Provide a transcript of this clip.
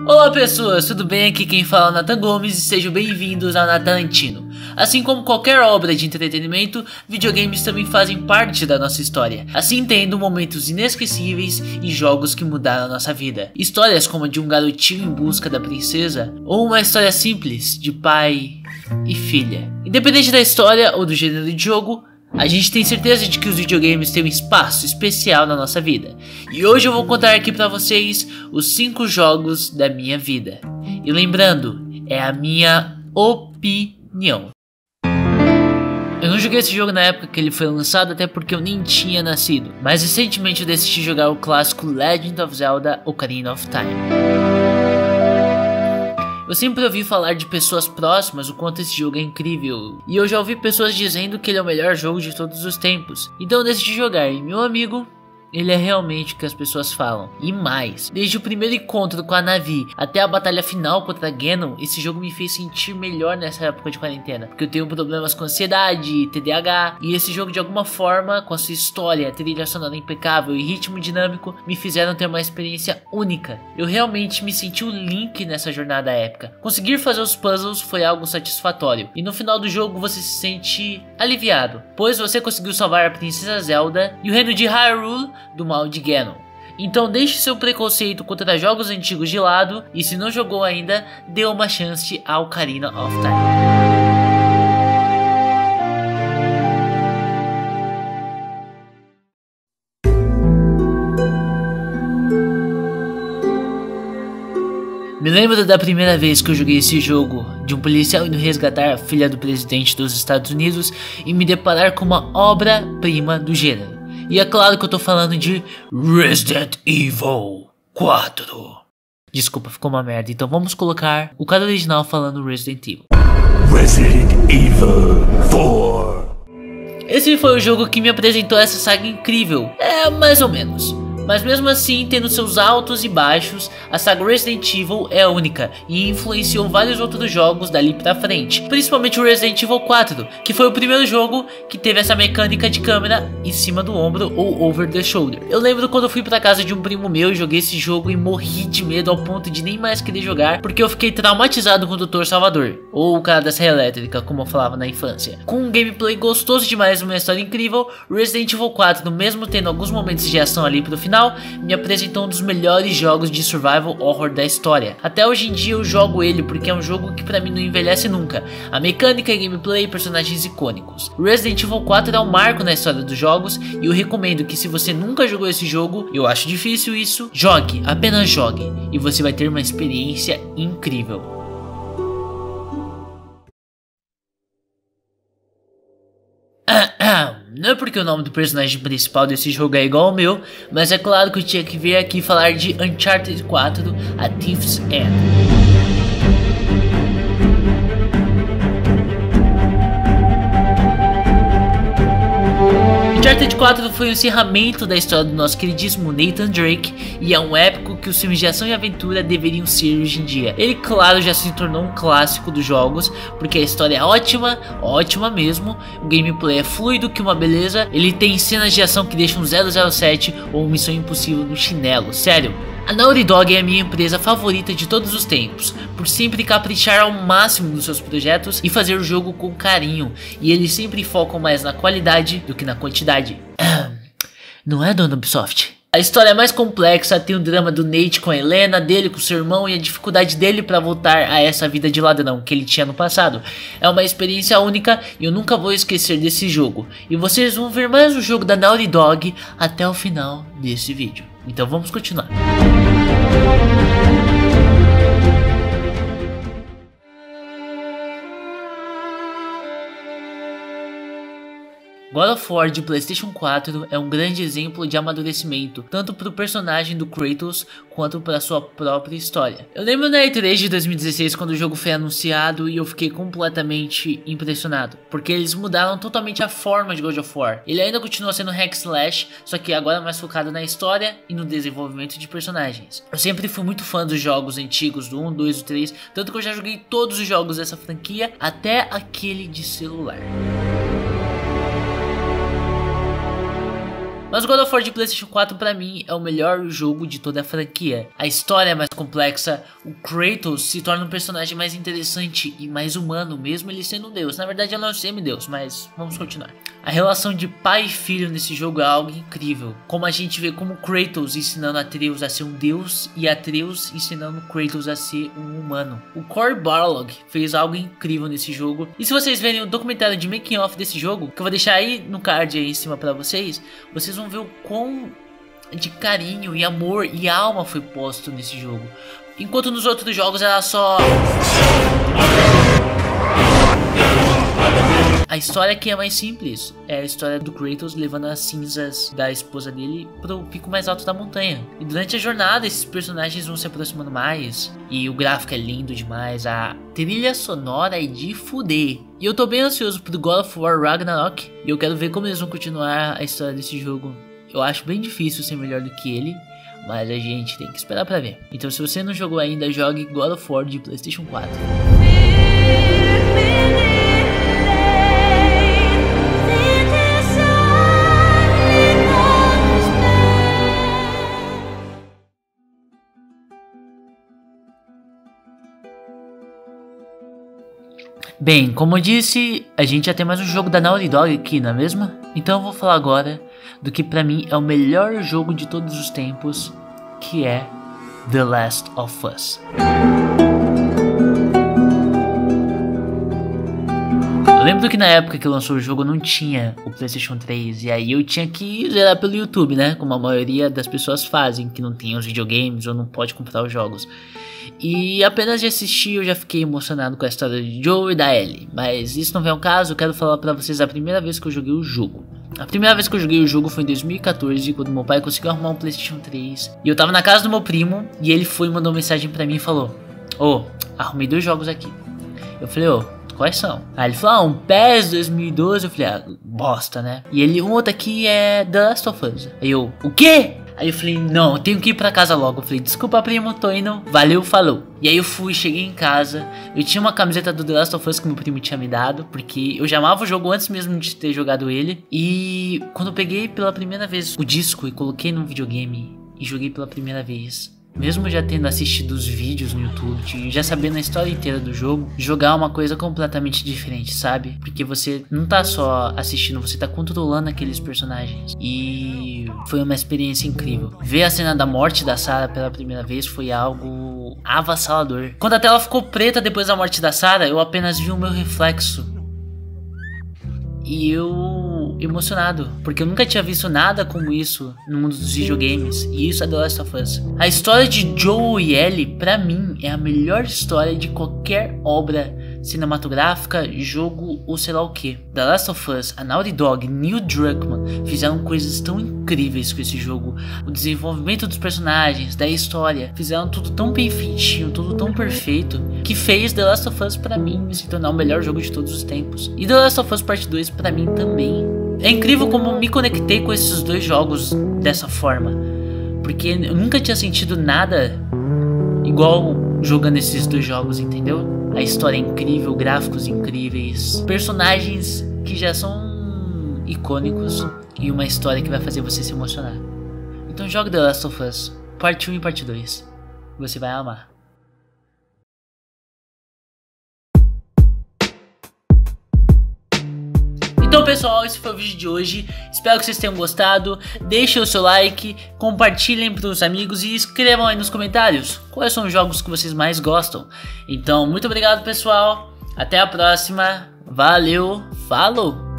Olá pessoas, tudo bem? Aqui quem fala é o Nathan Gomes e sejam bem-vindos ao Nathantino. Assim como qualquer obra de entretenimento, videogames também fazem parte da nossa história, assim tendo momentos inesquecíveis e jogos que mudaram a nossa vida. Histórias como a de um garotinho em busca da princesa, ou uma história simples de pai e filha. Independente da história ou do gênero de jogo, a gente tem certeza de que os videogames têm um espaço especial na nossa vida. E hoje eu vou contar aqui pra vocês os 5 jogos da minha vida. E lembrando, é a minha opinião. Eu não joguei esse jogo na época que ele foi lançado, até porque eu nem tinha nascido. Mas recentemente eu decidi jogar o clássico Legend of Zelda Ocarina of Time. Eu sempre ouvi falar de pessoas próximas o quanto esse jogo é incrível, e eu já ouvi pessoas dizendo que ele é o melhor jogo de todos os tempos. Então eu decidi jogar, e meu amigo, ele é realmente o que as pessoas falam, e mais. Desde o primeiro encontro com a Navi até a batalha final contra Ganon, esse jogo me fez sentir melhor nessa época de quarentena, porque eu tenho problemas com ansiedade, TDAH, e esse jogo de alguma forma, com a sua história, trilha sonora impecável e ritmo dinâmico, me fizeram ter uma experiência única. Eu realmente me senti o Link nessa jornada épica. Conseguir fazer os puzzles foi algo satisfatório, e no final do jogo você se sente aliviado, pois você conseguiu salvar a princesa Zelda e o reino de Hyrule do mal de Ganon. Então deixe seu preconceito contra jogos antigos de lado e se não jogou ainda, dê uma chance ao Ocarina of Time. Me lembro da primeira vez que eu joguei esse jogo, de um policial indo resgatar a filha do presidente dos Estados Unidos e me deparar com uma obra-prima do gênero. E é claro que eu tô falando de Resident Evil 4. Desculpa, ficou uma merda. Então vamos colocar o cara original falando Resident Evil. Resident Evil 4. Esse foi o jogo que me apresentou essa saga incrível. É, mais ou menos. Mas mesmo assim, tendo seus altos e baixos, a saga Resident Evil é única e influenciou vários outros jogos dali pra frente. Principalmente o Resident Evil 4, que foi o primeiro jogo que teve essa mecânica de câmera em cima do ombro ou over the shoulder. Eu lembro quando eu fui pra casa de um primo meu e joguei esse jogo e morri de medo ao ponto de nem mais querer jogar, porque eu fiquei traumatizado com o Dr. Salvador, ou o cara da serra elétrica, como eu falava na infância. Com um gameplay gostoso demais e uma história incrível, Resident Evil 4, mesmo tendo alguns momentos de ação ali pro final, me apresentou um dos melhores jogos de survival horror da história. Até hoje em dia eu jogo ele porque é um jogo que pra mim não envelhece nunca. A mecânica, gameplay e personagens icônicos. Resident Evil 4 é um marco na história dos jogos e eu recomendo que se você nunca jogou esse jogo, eu acho difícil isso, jogue, apenas jogue e você vai ter uma experiência incrível. Não é porque o nome do personagem principal desse jogo é igual ao meu, mas é claro que eu tinha que vir aqui falar de Uncharted 4, A Thief's End. Uncharted 4 foi o encerramento da história do nosso queridíssimo Nathan Drake e é um épico que os filmes de ação e aventura deveriam ser hoje em dia. Ele, claro, já se tornou um clássico dos jogos, porque a história é ótima, ótima mesmo, o gameplay é fluido que uma beleza, ele tem cenas de ação que deixam 007 ou Missão Impossível no chinelo, sério. A Naughty Dog é a minha empresa favorita de todos os tempos, por sempre caprichar ao máximo nos seus projetos e fazer o jogo com carinho, e eles sempre focam mais na qualidade do que na quantidade. Não é, dona Ubisoft? A história é mais complexa, tem o drama do Nate com a Helena, dele com seu irmão e a dificuldade dele para voltar a essa vida de ladrão que ele tinha no passado. É uma experiência única e eu nunca vou esquecer desse jogo. E vocês vão ver mais o jogo da Naughty Dog até o final desse vídeo. Então vamos continuar. God of War de PlayStation 4 é um grande exemplo de amadurecimento, tanto para o personagem do Kratos quanto para sua própria história. Eu lembro na E3 de 2016 quando o jogo foi anunciado e eu fiquei completamente impressionado, porque eles mudaram totalmente a forma de God of War. Ele ainda continua sendo hack slash, só que agora mais focado na história e no desenvolvimento de personagens. Eu sempre fui muito fã dos jogos antigos, do 1, 2 e 3, tanto que eu já joguei todos os jogos dessa franquia, até aquele de celular. Mas God of War de PlayStation 4 pra mim é o melhor jogo de toda a franquia. A história é mais complexa, o Kratos se torna um personagem mais interessante e mais humano, mesmo ele sendo um deus. Na verdade ele é um semideus, mas vamos continuar. A relação de pai e filho nesse jogo é algo incrível. Como a gente vê como Kratos ensinando Atreus a ser um deus e Atreus ensinando Kratos a ser um humano. O Cory Barlog fez algo incrível nesse jogo. E se vocês verem o documentário de making of desse jogo, que eu vou deixar aí no card aí em cima pra vocês vão ver o quão de carinho e amor e alma foi posto nesse jogo. Enquanto nos outros jogos era só... A história aqui é mais simples. É a história do Kratos levando as cinzas da esposa dele pro pico mais alto da montanha. E durante a jornada esses personagens vão se aproximando mais. E o gráfico é lindo demais. A trilha sonora é de fuder. E eu tô bem ansioso pro God of War Ragnarok. E eu quero ver como eles vão continuar a história desse jogo. Eu acho bem difícil ser melhor do que ele, mas a gente tem que esperar pra ver. Então se você não jogou ainda, jogue God of War de PlayStation 4. Bem, como eu disse, a gente já tem mais um jogo da Naughty Dog aqui, não é mesmo? Então eu vou falar agora do que pra mim é o melhor jogo de todos os tempos, que é The Last of Us. Eu lembro que na época que lançou o jogo não tinha o PlayStation 3, e aí eu tinha que zerar pelo YouTube, né? Como a maioria das pessoas fazem, que não tem os videogames ou não pode comprar os jogos. E apenas de assistir eu já fiquei emocionado com a história de Joel e da Ellie. Mas isso não vem ao caso, eu quero falar pra vocês a primeira vez que eu joguei o jogo. A primeira vez que eu joguei o jogo foi em 2014, quando meu pai conseguiu arrumar um PlayStation 3. E eu tava na casa do meu primo, e ele foi e mandou mensagem pra mim e falou: Ô, arrumei 2 jogos aqui. Eu falei: ô, quais são? Aí ele falou: um PES 2012. Eu falei: bosta, né? E ele: um outro aqui é The Last of Us. Aí eu: o quê? Aí eu falei: não, eu tenho que ir pra casa logo. Eu falei: desculpa, primo, tô indo, valeu, falou. E aí eu fui, cheguei em casa. Eu tinha uma camiseta do The Last of Us que meu primo tinha me dado, porque eu já amava o jogo antes mesmo de ter jogado ele. E quando eu peguei pela primeira vez o disco e coloquei no videogame e joguei pela primeira vez, mesmo já tendo assistido os vídeos no YouTube, já sabendo a história inteira do jogo, jogar é uma coisa completamente diferente, sabe? Porque você não tá só assistindo, você tá controlando aqueles personagens. E foi uma experiência incrível. Ver a cena da morte da Sarah pela primeira vez foi algo avassalador. Quando a tela ficou preta depois da morte da Sarah, eu apenas vi o meu reflexo. E eu emocionado, porque eu nunca tinha visto nada como isso no mundo dos videogames, e isso é The Last of Us. A história de Joel e Ellie, pra mim, é a melhor história de qualquer obra cinematográfica, jogo ou sei lá o que. The Last of Us, a Naughty Dog, Neil Druckmann fizeram coisas tão incríveis com esse jogo. O desenvolvimento dos personagens, da história, fizeram tudo tão bem feitinho, tudo tão perfeito, que fez The Last of Us pra mim se tornar o melhor jogo de todos os tempos. E The Last of Us Part 2 pra mim também. É incrível como me conectei com esses 2 jogos dessa forma, porque eu nunca tinha sentido nada igual jogando esses 2 jogos, entendeu? A história é incrível, gráficos incríveis, personagens que já são icônicos e uma história que vai fazer você se emocionar. Então joga The Last of Us, parte 1 e parte 2. Você vai amar. Então pessoal, esse foi o vídeo de hoje, espero que vocês tenham gostado, deixem o seu like, compartilhem para os amigos e escrevam aí nos comentários quais são os jogos que vocês mais gostam. Então muito obrigado pessoal, até a próxima, valeu, falou!